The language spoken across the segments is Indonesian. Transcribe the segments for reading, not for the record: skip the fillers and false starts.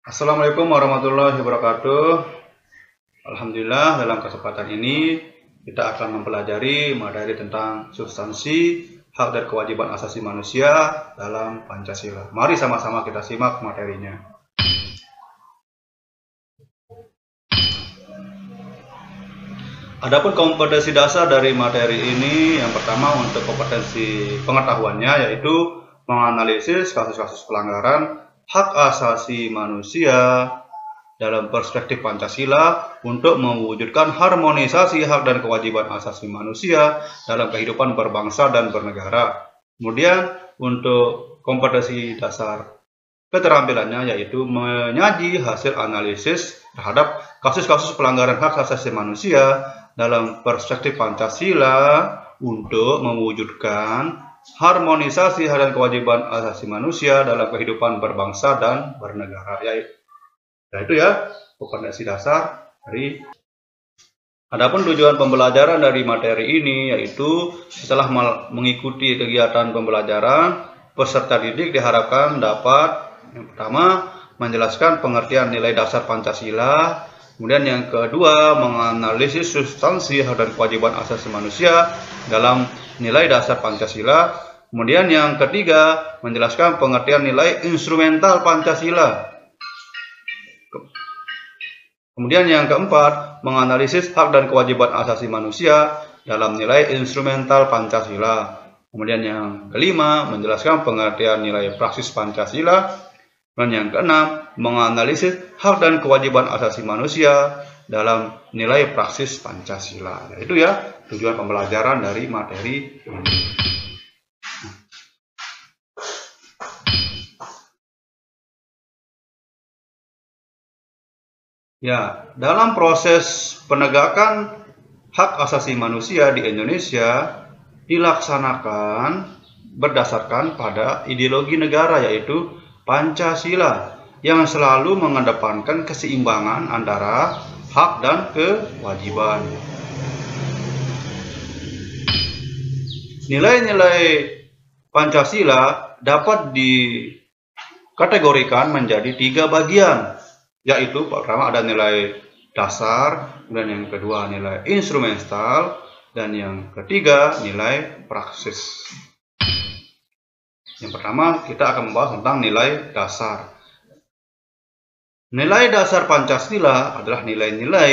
Assalamualaikum warahmatullahi wabarakatuh. Alhamdulillah, dalam kesempatan ini kita akan mempelajari materi tentang substansi hak dan kewajiban asasi manusia dalam Pancasila. Mari sama-sama kita simak materinya. Adapun kompetensi dasar dari materi ini, yang pertama untuk kompetensi pengetahuannya yaitu menganalisis kasus-kasus pelanggaran hak asasi manusia dalam perspektif Pancasila untuk mewujudkan harmonisasi hak dan kewajiban asasi manusia dalam kehidupan berbangsa dan bernegara. Kemudian untuk kompetensi dasar keterampilannya yaitu menyaji hasil analisis terhadap kasus-kasus pelanggaran hak asasi manusia dalam perspektif Pancasila untuk mewujudkan harmonisasi hak dan kewajiban asasi manusia dalam kehidupan berbangsa dan bernegara. Yaitu ya kompetensi dasar dari. Adapun tujuan pembelajaran dari materi ini yaitu setelah mengikuti kegiatan pembelajaran, peserta didik diharapkan dapat yang pertama menjelaskan pengertian nilai dasar Pancasila, kemudian yang kedua menganalisis substansi hak dan kewajiban asasi manusia dalam nilai dasar Pancasila, kemudian yang ketiga menjelaskan pengertian nilai instrumental Pancasila, kemudian yang keempat menganalisis hak dan kewajiban asasi manusia dalam nilai instrumental Pancasila, kemudian yang kelima menjelaskan pengertian nilai praksis Pancasila, dan yang keenam menganalisis hak dan kewajiban asasi manusia dalam nilai praksis Pancasila. Itu ya tujuan pembelajaran dari materi ini. Ya, dalam proses penegakan hak asasi manusia di Indonesia dilaksanakan berdasarkan pada ideologi negara yaitu Pancasila yang selalu mengedepankan keseimbangan antara hak dan kewajiban. Nilai-nilai Pancasila dapat dikategorikan menjadi 3 bagian, yaitu pertama ada nilai dasar, kemudian yang kedua nilai instrumental, dan yang ketiga nilai praksis. Yang pertama kita akan membahas tentang nilai dasar. Nilai dasar Pancasila adalah nilai-nilai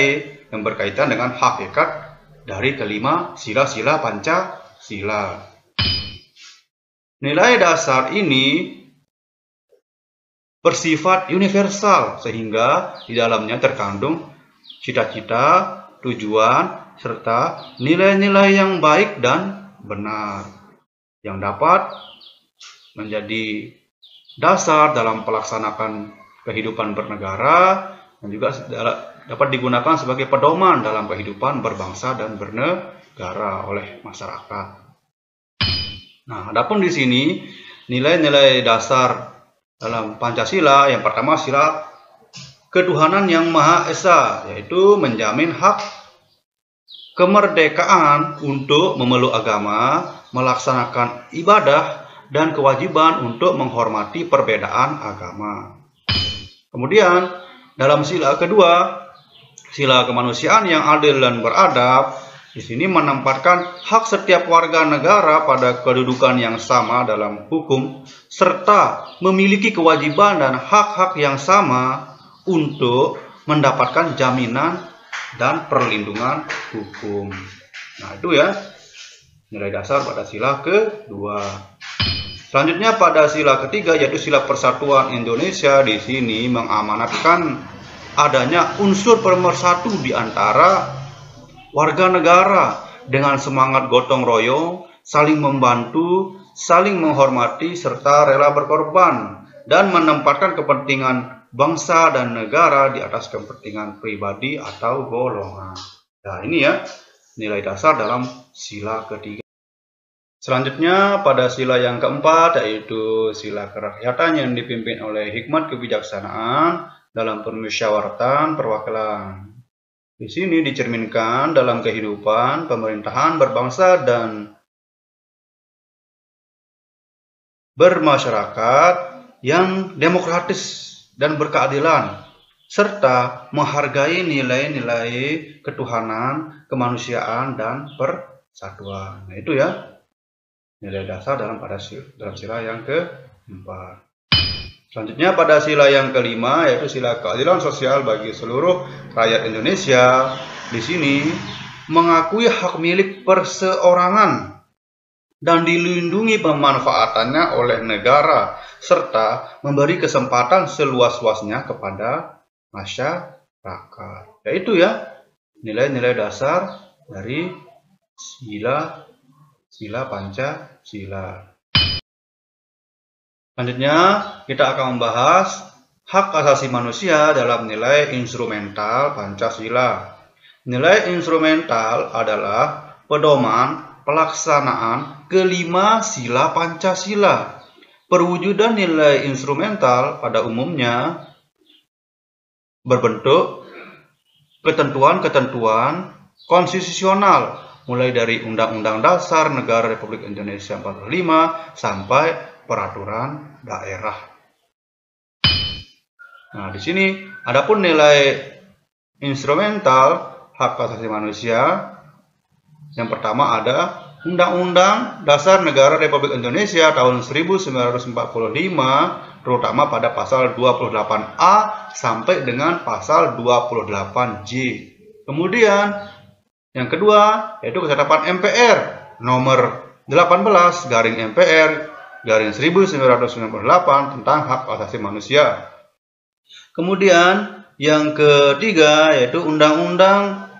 yang berkaitan dengan hakikat dari kelima sila-sila Pancasila. Nilai dasar ini bersifat universal sehingga di dalamnya terkandung cita-cita, tujuan, serta nilai-nilai yang baik dan benar yang dapat menjadi dasar dalam pelaksanaan kehidupan bernegara dan juga dapat digunakan sebagai pedoman dalam kehidupan berbangsa dan bernegara oleh masyarakat. Nah, adapun di sini nilai-nilai dasar dalam Pancasila yang pertama sila ketuhanan yang Maha Esa, yaitu menjamin hak kemerdekaan untuk memeluk agama, melaksanakan ibadah, dan kewajiban untuk menghormati perbedaan agama. Kemudian dalam sila kedua, sila kemanusiaan yang adil dan beradab, di sini menempatkan hak setiap warga negara pada kedudukan yang sama dalam hukum, serta memiliki kewajiban dan hak-hak yang sama untuk mendapatkan jaminan dan perlindungan hukum. Nah, itu ya nilai dasar pada sila kedua. Selanjutnya pada sila ketiga yaitu sila persatuan Indonesia, di sini mengamanatkan adanya unsur pemersatu di antara warga negara dengan semangat gotong royong, saling membantu, saling menghormati, serta rela berkorban, dan menempatkan kepentingan bangsa dan negara di atas kepentingan pribadi atau golongan. Nah, ini ya nilai dasar dalam sila ketiga. Selanjutnya pada sila yang keempat yaitu sila kerakyatan yang dipimpin oleh hikmat kebijaksanaan dalam permusyawaratan perwakilan. Di sini dicerminkan dalam kehidupan pemerintahan berbangsa dan bermasyarakat yang demokratis dan berkeadilan, serta menghargai nilai-nilai ketuhanan, kemanusiaan, dan persatuan. Nah, itu ya nilai dasar dalam sila yang keempat. Selanjutnya pada sila yang kelima, yaitu sila keadilan sosial bagi seluruh rakyat Indonesia. Di sini mengakui hak milik perseorangan dan dilindungi pemanfaatannya oleh negara, serta memberi kesempatan seluas-luasnya kepada masyarakat. Yaitu ya nilai-nilai dasar dari sila Pancasila. Selanjutnya kita akan membahas hak asasi manusia dalam nilai instrumental Pancasila. Nilai instrumental adalah pedoman pelaksanaan kelima sila Pancasila. Perwujudan nilai instrumental pada umumnya berbentuk ketentuan-ketentuan konstitusional, mulai dari Undang-Undang Dasar Negara Republik Indonesia 45 sampai peraturan daerah. Nah, di sini adapun nilai instrumental hak asasi manusia, yang pertama ada Undang-Undang Dasar Negara Republik Indonesia tahun 1945, terutama pada pasal 28A sampai dengan pasal 28J. Kemudian yang kedua yaitu ketetapan MPR nomor 18/MPR/1998 tentang hak asasi manusia. Kemudian yang ketiga yaitu Undang-Undang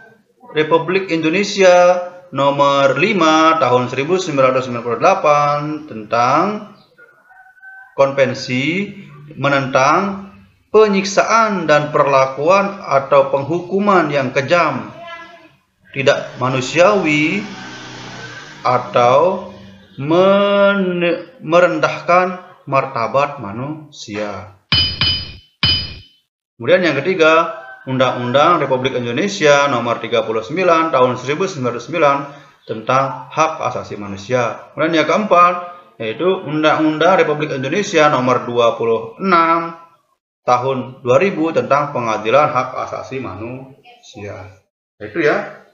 Republik Indonesia nomor 5 tahun 1998 tentang konvensi menentang penyiksaan dan perlakuan atau penghukuman yang kejam, tidak manusiawi atau merendahkan martabat manusia. Kemudian yang ketiga, Undang-Undang Republik Indonesia nomor 39 tahun 1999 tentang hak asasi manusia. Kemudian yang keempat, yaitu Undang-Undang Republik Indonesia nomor 26 tahun 2000 tentang pengadilan hak asasi manusia. Itu ya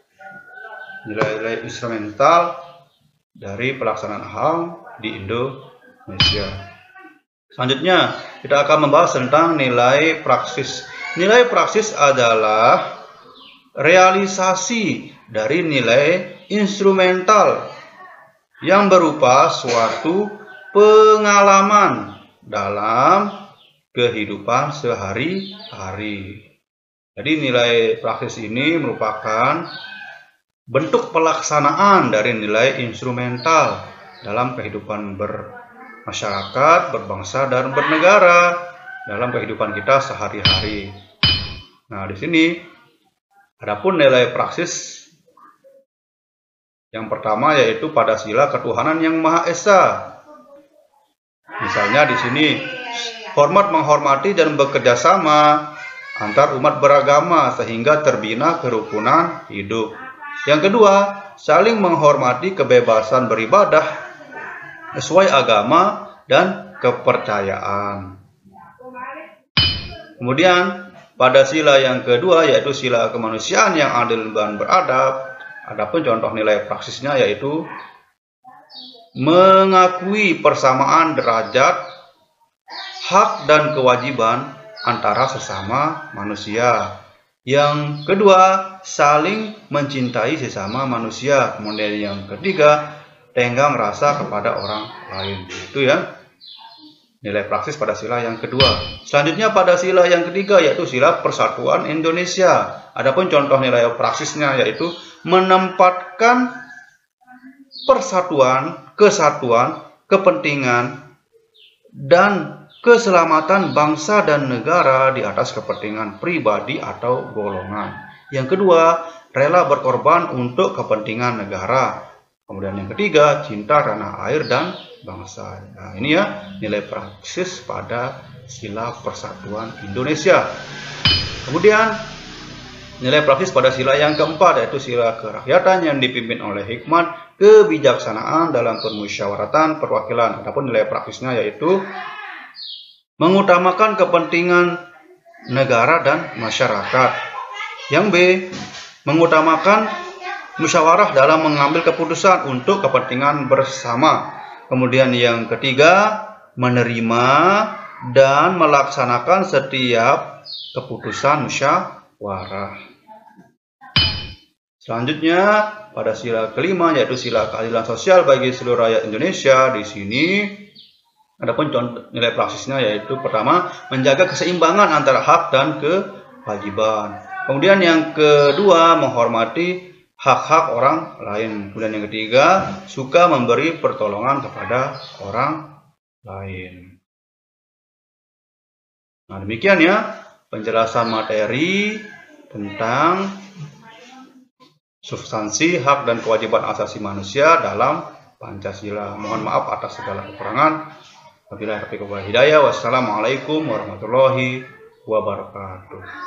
nilai-nilai instrumental dari pelaksanaan HAM di Indonesia. Selanjutnya, kita akan membahas tentang nilai praksis. Nilai praksis adalah realisasi dari nilai instrumental yang berupa suatu pengalaman dalam kehidupan sehari-hari. Jadi nilai praksis ini merupakan bentuk pelaksanaan dari nilai instrumental dalam kehidupan bermasyarakat, berbangsa, dan bernegara dalam kehidupan kita sehari-hari. Nah, di sini adapun nilai praksis yang pertama yaitu pada sila ketuhanan yang Maha Esa. Misalnya di sini hormat menghormati dan bekerja sama antar umat beragama sehingga terbina kerukunan hidup. Yang kedua, saling menghormati kebebasan beribadah sesuai agama dan kepercayaan. Kemudian pada sila yang kedua yaitu sila kemanusiaan yang adil dan beradab. Adapun contoh nilai praksisnya yaitu mengakui persamaan derajat, hak dan kewajiban antara sesama manusia. Yang kedua, saling mencintai sesama manusia. Kemudian yang ketiga, tenggang rasa kepada orang lain. Itu ya nilai praksis pada sila yang kedua. Selanjutnya pada sila yang ketiga yaitu sila persatuan Indonesia. Adapun contoh nilai praksisnya yaitu menempatkan persatuan, kesatuan, kepentingan, dan keselamatan bangsa dan negara di atas kepentingan pribadi atau golongan. Yang kedua, rela berkorban untuk kepentingan negara. Kemudian yang ketiga, cinta tanah air dan bangsa. Nah, ini ya nilai praksis pada sila persatuan Indonesia. Kemudian Nilai praktis pada sila yang keempat yaitu sila kerakyatan yang dipimpin oleh hikmat kebijaksanaan dalam permusyawaratan perwakilan. Adapun nilai praktisnya yaitu mengutamakan kepentingan negara dan masyarakat. Yang B, mengutamakan musyawarah dalam mengambil keputusan untuk kepentingan bersama. Kemudian yang ketiga, menerima dan melaksanakan setiap keputusan musyawarah. Selanjutnya pada sila kelima yaitu sila keadilan sosial bagi seluruh rakyat Indonesia. Di sini adapun contoh nilai praksisnya yaitu pertama, menjaga keseimbangan antara hak dan kewajiban. Kemudian yang kedua, menghormati hak-hak orang lain. Kemudian yang ketiga, suka memberi pertolongan kepada orang lain. Nah, demikian ya penjelasan materi tentang substansi hak dan kewajiban asasi manusia dalam Pancasila. Mohon maaf atas segala kekurangan. Wabillahi taufiq wal hidayah. Wassalamualaikum warahmatullahi wabarakatuh.